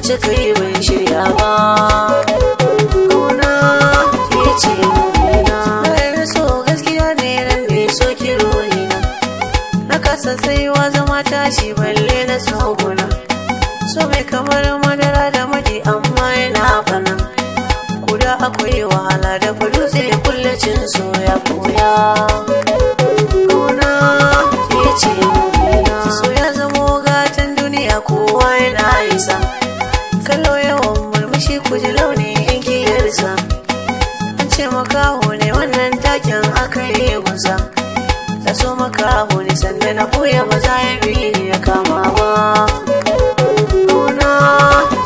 cika yi ban shirya ba. Kauna ke ce nuna na so gaskiya ne ran da ya soki ruhina. Na kasa tsayuwa zama tashi balle na tsoguna. So mai kamar madara da maji amma yana bana. Kuda akwai wahala da kudu zai kulle cin so ya koya. Kauna ke ce nuna so ya zamo gatan duniya kowa yana isa. Kallo yawan murmushi kuji launin yankiyarsa. An ce makaho ne wannan taken aka yi gusa. Da so makaho ne sanda na koya ba za ya bi ya kama ba. Kauna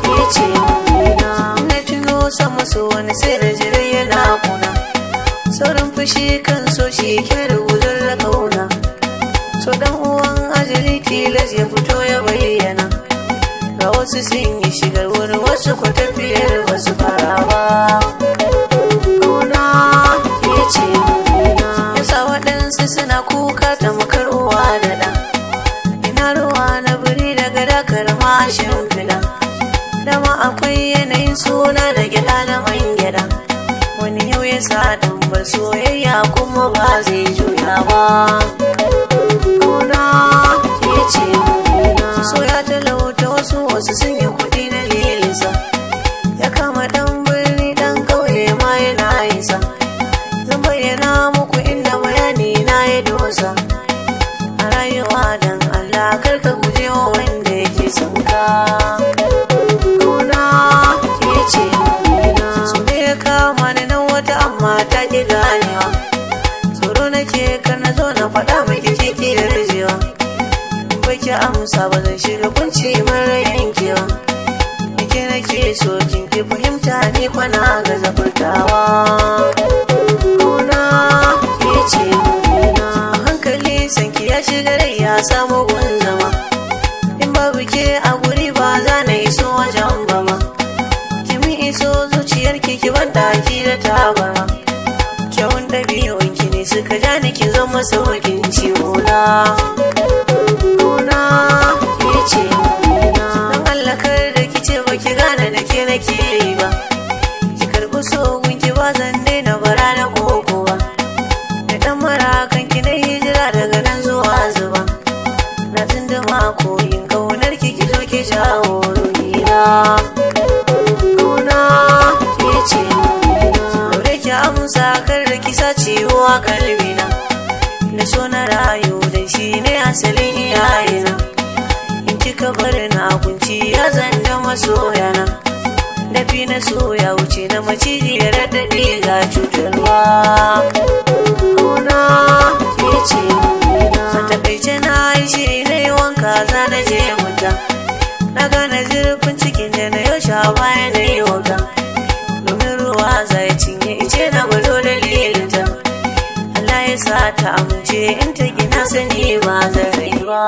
ke ce nuna na tuno sama so wani sai da jirai yana kuna. Saurin fushi kan so shi ke rubuzar da kauna. So dan uwan ajali tilas ya fito ya bayyana. Ga wasu sun yi shigar wani wasu ko tafiyar wasu fara ba. Kauna ke ce nuna yasa waɗansu suna kuka ta makar uwa da ɗan. Ina ruwa na biri daga dakar mashin fila. Dama akwai yanayin suna da gyaɗa na man gyaɗa. Wani yau ya sa ɗan bar soyayya kuma ba zai juya ba. Kauna ke ce nuna so ya talauta wasu sun yi kuɗi na lilisa. Ya kama ɗan birni ɗan ƙauye ma yana isa. Zan bayyana muku inda bayani na ya dosa. A rayuwa dan Allah karka guje wa wanda yake son ka. Kauna ke ce nuna so ne ya kama ni nan wata amma ta ƙi ganewa. Tsoro nake kar na zo na faɗa miki kiki da rijewa. Baki amsa ba zan shiga kunci mara yankewa. Nake nake so kin ki fahimta ni kwana ga zafurtawa. Kauna ke ce nuna a hankali sanki ya shiga rai ya samu gun zama. In babu ke a guri ba za na iso wajen ba ma. Kimi iso zuciyarki ki ban ɗaki da tabarma. Kyawun ɗabi'unki ne suka ja ni ki zama sauƙin ciwona. Kauna ke ce nuna don Allah kar da ki ce ba ki gane da ke nake yi ba. Ki karɓi sogun ki ba zan daina bara na koko ba. Da ɗan marakan ki na hijira daga nan zuwa zuba. Na tsinduma koyin ƙaunar ki ki zo ki jawo ruhina. Kauna ke ce nuna daure ki amsa kar da ki sa ciwo a kalbina. Da so na rayu da shi ne asalin iyayena. In kika bar na kunci ya zanda masoyana. Dafi na so ya wuce na maciji ya raɗaɗi ga cutarwa. Kauna ke ce nuna a taƙaice na yi shiri na yi wanka za na je wuta. Na gane zurfin cikin da na yaushe baya na yi waka. Domin ruwa zai cinye ice na gwado dalilinta. Allah ya sa ta amince in ta gina sani ba zai ba.